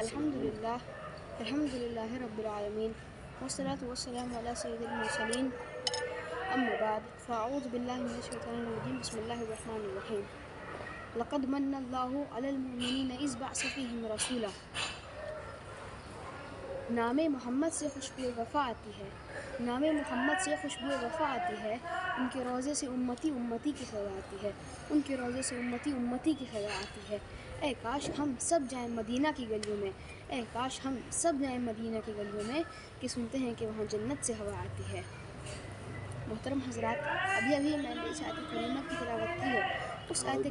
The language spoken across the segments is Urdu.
الحمدللہ رب العالمین والصلاة والسلام علی سید المرسلین اما بعد فاعوذ باللہ من الشیطان الرجیم بسم اللہ الرحمن الرحیم لقد من اللہ علی المؤمنین اذ بعث فیہم رسولا. نام محمد سے خوشبو وفا آتی ہے، نام محمد سے خوشبو وفا آتی ہے، ان کے روضے سے امتی امتی کی خدا آتی ہے، ان کے روضے سے امتی امتی کی خدا آتی ہے. اے کاش ہم سب جائیں مدینہ کی گلیوں میں، اے کاش ہم سب جائیں مدینہ کی گلیوں میں کہ سنتے ہیں کہ وہاں جنت سے ہوا آتی ہے. محترم حضرات، ابھی میں نے اس آیت کریمہ کی تلاوت کی ہے. اس آیت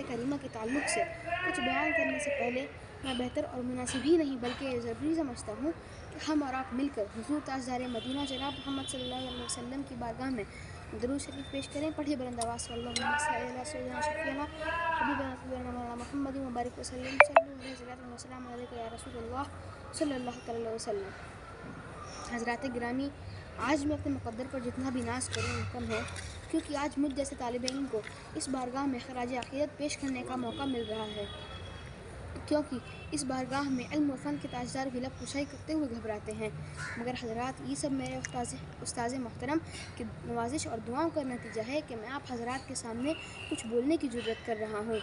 کریمہ کے تعلق سے کچھ بیان کرنے سے پہلے میں بہتر اور مناسب ہی نہیں بلکہ ضروری سمجھتا ہوں کہ ہم اور آپ مل کر حضور تاجدار مدینہ جناب محمد صلی اللہ علیہ وسلم کی بارگاہ میں درود شریف پیش کریں. پڑھیے بلند آواز سے اللہم صلی علی سیدنا شفیعنا حبیبنا طبیبنا مولانا محمد مبارک وسلم صلو علیہ صلاۃ وسلام علیک یا رسول اللہ صلی اللہ تعالی علیہ وسلم. حضرات گرامی، آج میں اپنے مقدر پر جتنا بھی ناز کروں کم ہے، کیونکہ آج مجھ جیسے طالب علم کو اس بارگاہ میں خراج عقیدت پیش کرنے کا موقع مل رہا ہے، کیونکہ اس بارگاہ میں علم و فن کے تاجدار بھی لب کشائی کرتے ہوئے گھبراتے ہیں. مگر حضرات، یہ سب میرے استاذ محترم کی نوازش اور دعاؤں کا نتیجہ ہے کہ میں آپ حضرات کے سامنے کچھ بولنے کی جرأت کر رہا ہوں.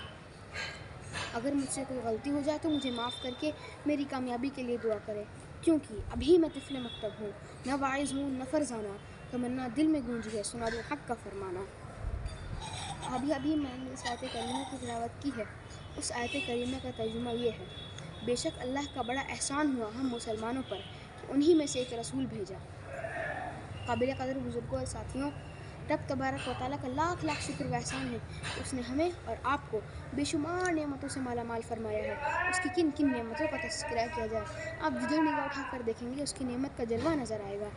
اگر مجھ سے کوئی غلطی ہو جائے تو مجھے معاف کر کے میری کامیابی کے لیے دعا کریں، کیونکہ ابھی میں طفل مکتب ہوں، نہ واعظ ہوں نہ فرزانہ. تمنا دل میں گونجی ہے، سنا دو حق کا فرمانا. ابھی میں نے اس آیت کریمہ کی تلاوت کی ہے. اس آیت کریمہ کا ترجمہ یہ ہے: بے شک اللہ کا بڑا احسان ہوا ہم مسلمانوں پر کہ انہی میں سے ایک رسول بھیجا. قابل قدر بزرگوں اور ساتھیوں، رب تبارک و تعالیٰ کا لاکھ لاکھ شکر و احسان ہے کہ اس نے ہمیں اور آپ کو بے شمار نعمتوں سے مالا مال فرمایا ہے. اس کی کن کن نعمتوں کا تذکرہ کیا جائے، آپ جدھر نگاہ اٹھا کر دیکھیں گے اس کی نعمت کا جلوہ نظر آئے گا.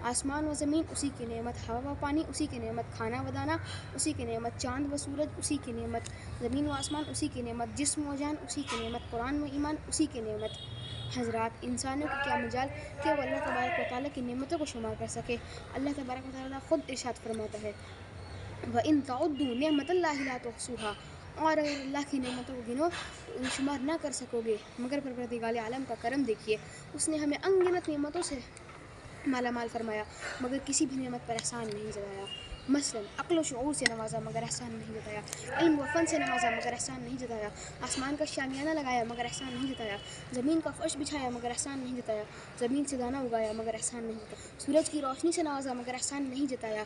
آسمان و زمین اسی کی نعمت، ہوا و پانی اسی کی نعمت، کھانا و دانا اسی کی نعمت، چاند و سورج اسی کی نعمت، زمین و آسمان اسی کی نعمت، جسم و جان اسی کی نعمت، قرآن و ایمان اسی کی نعمت. حضرات، انسانوں کو کیا مجال کہ وہ اللہ تبارک و تعالیٰ کی نعمتوں کو شمار کر سکے. اللہ تبارک و تعالیٰ خود ارشاد فرماتا ہے: وَإِن تَعُدُّوا نِعْمَتَ اللَّهِ لَا تُحْصُوهَا. اور اگر اللہ کی نعمتوں کو گنو تو ان شمار نہ کر سکو گے. مگر پروردگار عالم کا کرم دیکھیے، اس نے ہمیں ان گنت نعمتوں سے مالا مال فرمایا مگر کسی بھی نعمت پر احسان نہیں جتایا. مثلاً عقل و شعور سے نوازا مگر احسان نہیں جتایا، علم و فن سے نوازا مگر احسان نہیں جتایا، آسمان کا شامیانہ لگایا مگر احسان نہیں جتایا، زمین کا فرش بچھایا مگر احسان نہیں جتایا، زمین سے دانہ اگایا مگر احسان نہیں جتایا، سورج کی روشنی سے نوازا مگر احسان نہیں جتایا،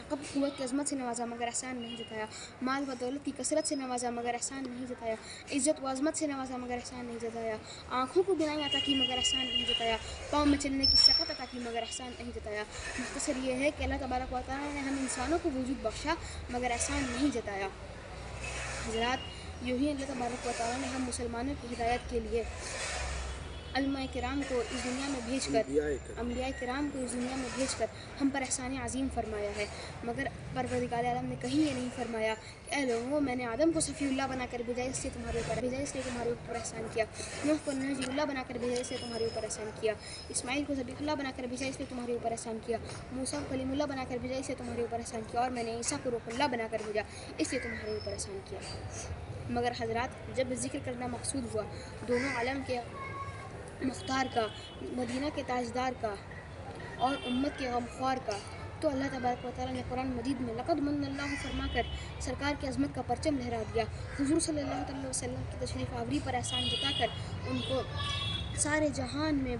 قوت کی عظمت سے نوازا مگر احسان نہیں جتایا، مال و دولت کی کثرت سے نوازا مگر احسان نہیں جتایا، عزت و عظمت سے نوازا مگر احسان نہیں جتایا، آنکھوں کو بینائی عطا کی مگر احسان نہیں جتایا، پاؤں میں چلنے کی سکت عطا کی مگر احسان نہیں جتایا. مختصر یہ ہے کہ اللہ تبارک و تعالیٰ نے ہم انسانوں کو وجود بخشا مگر احسان نہیں جتایا. حضرات، یوں ہی اللہ تبارک و تعالیٰ نے ہم مسلمانوں کی ہدایت کے لیے انبیاء کرام کو اس دنیا میں بھیج کر ہم پر احسان عظیم فرمایا ہے. مگر پروردگار عالم نے کہیں یہ نہیں فرمایا کہ اے لوگوں، میں نے آدم کو صفی اللہ بنا کر بھیجا اس لیے تمہارے اوپر احسان کیا، نوح کو نجی اللہ بنا کر بھیجا اس لیے تمہارے اوپر احسان کیا، اسماعیل کو ذبیح اللہ بنا کر بھیجا اس لیے تمہارے اوپر احسان کیا، موسیٰ کو کلیم اللہ بنا کر بھیجا اس لیے تمہارے اوپر احسان کیا، اور میں نے عیسیٰ کو روح اللہ بنا کر بھیجا اس لیے تمہارے اوپر احسان کیا. مگر حضرات، جب ذکر کرنا مقصود ہوا دونوں عالم کے مختار کا، مدینہ کے تاجدار کا اور امت کے غمخوار کا، تو اللہ تبارک و تعالیٰ نے قرآن مجید میں لقد من اللہ فرما کر سرکار کی عظمت کا پرچم لہرا دیا. حضور صلی اللہ علیہ وسلم کی تشریف آوری پر احسان جتا کر ان کو سارے جہان میں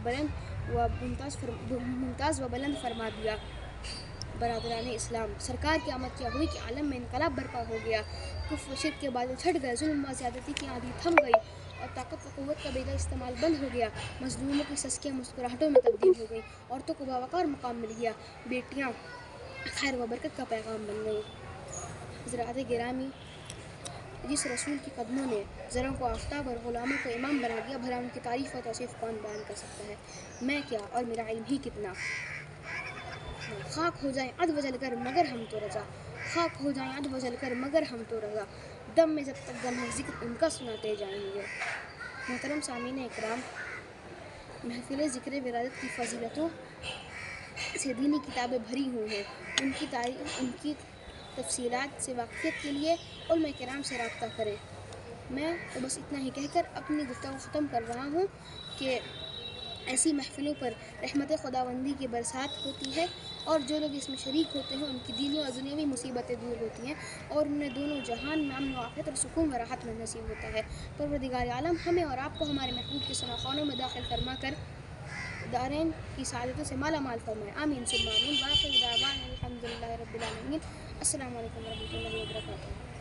ممتاز و بلند فرما دیا. برادران اسلام، سرکار کی آمد کیا ہوئی کہ عالم میں انقلاب برپا ہو گیا. کفر و شرک کے بادل چھٹ گئے، ظلم و زیادتی کی آندھی تھم گئی اور طاقت و قوت کا بیجا استعمال بند ہو گیا. مظلوموں کی سسکیاں مسکراہٹوں میں تبدیل ہو گئیں، عورتوں کو باوقار مقام مل گیا، بیٹیاں خیر و برکت کا پیغام بن گئیں. حضرات گرامی، جس رسول کے قدموں نے زروں کو آفتاب اور غلاموں کو امام بنا دیا، بھلا ان کی تعریف و توصیف کون بیان کر سکتا ہے؟ میں کیا اور میرا علم ہی کتنا. خاک ہو جائیں عد و جل کر مگر ہم تو رضا، خاک ہو جائیں عد و جل کر مگر ہم تو رضا، دم میں جب تک دم ہے ذکر ان کا سناتے جائیں گے. محترم سامعین اکرام، محفل ذکر ولادت کی فضیلتوں سے دینی کتابیں بھری ہوئی ہیں. ان کی تاریخ، ان کی تفصیلات سے واقفیت کے لیے علماء کرام سے رابطہ کریں. میں تو بس اتنا ہی کہہ کر اپنی گفتگو ختم کر رہا ہوں کہ ایسی محفلوں پر رحمت خداوندی کی برسات ہوتی ہے، اور جو لوگ اس میں شریک ہوتے ہیں ان کی دینی اور دنیاوی مصیبتیں دور ہوتی ہیں، اور انہیں دونوں جہان میں امن و عافیت اور سکون و راحت میں نصیب ہوتا ہے۔ پروردگار عالم ہمیں اور آپ کو ہمارے محبوب کے ثناخانوں میں داخل فرما کر دارین کی سعادتوں سے مالا مال فرمائے، آمین ثم آمین۔ وآخر دعوانا الحمد للہ رب العالمین۔ السلام علیکم ورحمۃ اللہ وبرکاتہ۔